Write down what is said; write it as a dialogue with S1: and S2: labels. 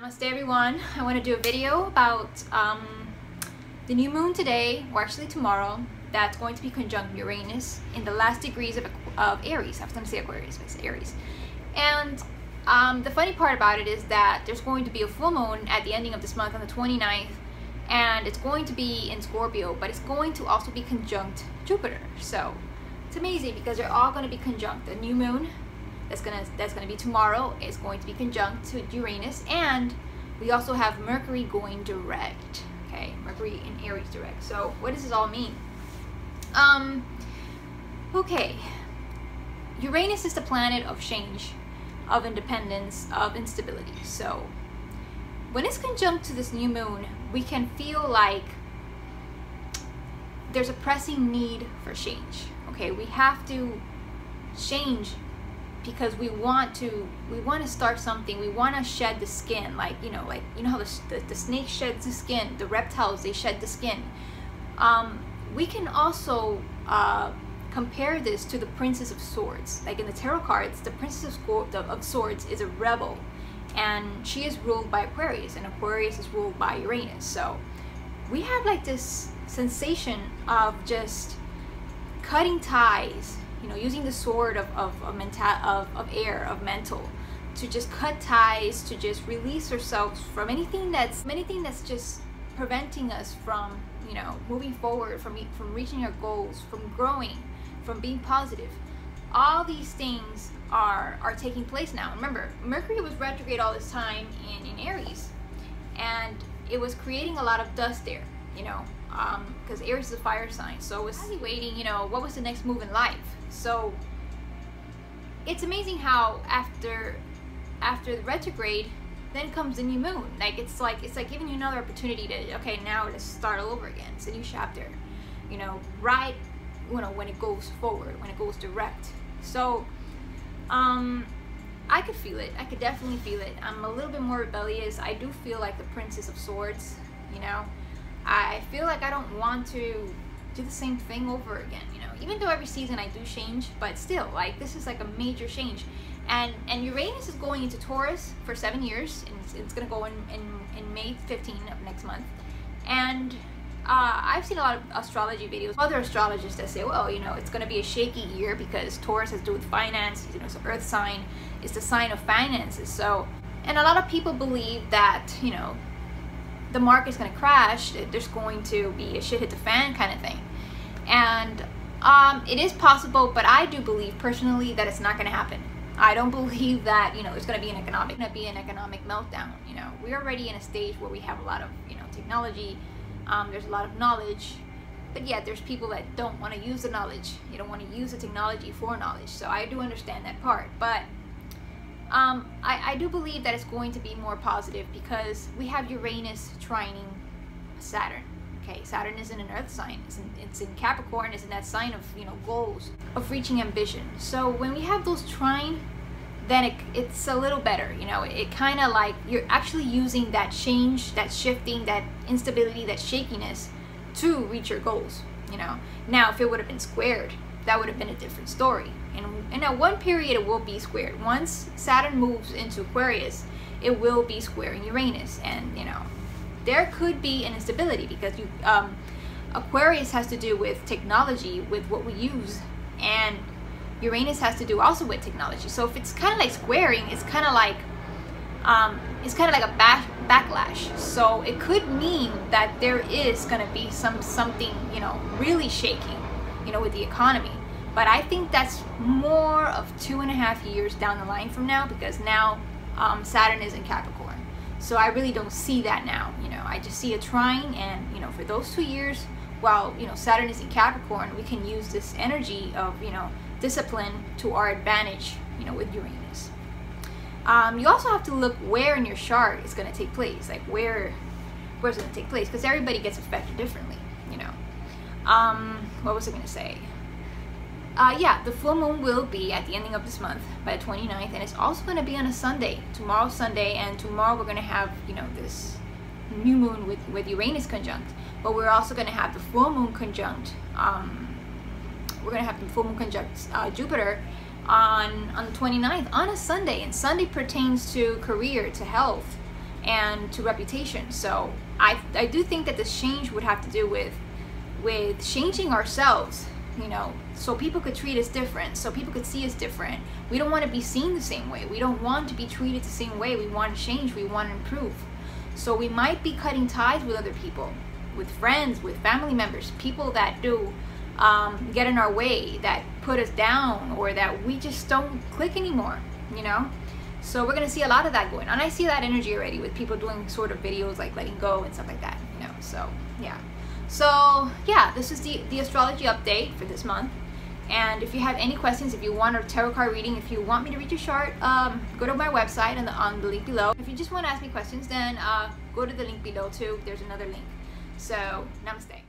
S1: Namaste everyone. I want to do a video about the new moon today, or actually tomorrow, that's going to be conjunct Uranus in the last degrees of Aries. I was going to say Aquarius, but it's Aries. And the funny part about it is that there's going to be a full moon at the ending of this month on the 29th, and it's going to be in Scorpio, but it's going to also be conjunct Jupiter. So it's amazing because they're all going to be conjunct. The new moon that's gonna be tomorrow is going to be conjunct to Uranus, and we also have Mercury going direct. Okay, Mercury in Aries direct. So what does this all mean? Okay, Uranus is the planet of change, of independence, of instability. So when it's conjunct to this new moon, we can feel like there's a pressing need for change. Okay, we have to change because we want to start something. We want to shed the skin, like you know how the snake sheds the skin, the reptiles, they shed the skin. We can also compare this to the Princess of Swords. Like in the tarot cards, the Princess of Swords is a rebel, and she is ruled by Aquarius, and Aquarius is ruled by Uranus. So we have like this sensation of just cutting ties, you know, using the sword of air, of mental, to just cut ties, to just release ourselves from anything that's just preventing us from, you know, moving forward, from reaching our goals, from growing, from being positive. All these things are taking place now. Remember, Mercury was retrograde all this time in Aries, and it was creating a lot of dust there, you know, because Aries is a fire sign, so it was evaluating, you know, what was the next move in life. So it's amazing how after the retrograde, then comes the new moon. Like it's like giving you another opportunity to, okay, now let's start all over again. It's a new chapter, you know, right, you know, when it goes forward, when it goes direct. So I could feel it. I could definitely feel it. I'm a little bit more rebellious. I do feel like the Princess of Swords, you know. I feel like I don't want to do the same thing over again, you know, even though every season I do change, but still, like, this is like a major change. And Uranus is going into Taurus for 7 years, and it's going to go in May 15 of next month. And I've seen a lot of astrology videos, other astrologers that say, well, you know, it's going to be a shaky year because Taurus has to do with finance, you know, it's an earth sign, it's the sign of finances. So, and a lot of people believe that, you know, the market's going to crash, there's going to be a shit hit the fan kind of thing. And it is possible, but I do believe personally that it's not going to happen. I don't believe that, you know, there's going to be an economic meltdown. You know, we're already in a stage where we have a lot of, you know, technology, there's a lot of knowledge, but yet there's people that don't want to use the knowledge. You don't want to use the technology for knowledge. So I do understand that part, but I do believe that it's going to be more positive because we have Uranus trining Saturn. Okay, Saturn is in an earth sign, it's in Capricorn, it's in that sign of, you know, goals, of reaching ambition. So when we have those trine, then it's a little better, you know. It kind of like you're actually using that change, that shifting, that instability, that shakiness to reach your goals, you know. Now if it would have been squared, that would have been a different story. And at one period it will be squared. Once Saturn moves into Aquarius, it will be squaring Uranus, and you know, there could be an instability because Aquarius has to do with technology, with what we use, and Uranus has to do also with technology. So if it's kind of like squaring, it's kind of like a backlash. So it could mean that there is going to be something, you know, really shaking, you know, with the economy. But I think that's more of 2.5 years down the line from now, because now Saturn is in Capricorn. So I really don't see that now, you know. I just see a trine, and you know, for those 2 years while, you know, Saturn is in Capricorn, we can use this energy of, you know, discipline to our advantage, you know, with Uranus. You also have to look where in your chart it's going to take place, like where's it going to take place, because everybody gets affected differently, you know. What was I going to say? Yeah, the full moon will be at the ending of this month by the 29th, and it's also going to be on a Sunday. Tomorrow's Sunday, and tomorrow we're going to have, you know, this new moon with Uranus conjunct, but we're also going to have the full moon conjunct, Jupiter on the 29th on a Sunday, and Sunday pertains to career, to health, and to reputation. So I do think that this change would have to do with changing ourselves, you know, so people could treat us different, so people could see us different. We don't want to be seen the same way. We don't want to be treated the same way. We want to change. We want to improve. So we might be cutting ties with other people, with friends, with family members, people that do get in our way, that put us down, or that we just don't click anymore, you know. So we're going to see a lot of that going on. I see that energy already with people doing sort of videos like letting go and stuff like that, you know. So yeah. So yeah, this is the astrology update for this month. And if you have any questions, if you want a tarot card reading, if you want me to read your chart, go to my website on the link below. If you just want to ask me questions, then go to the link below too. There's another link. So namaste.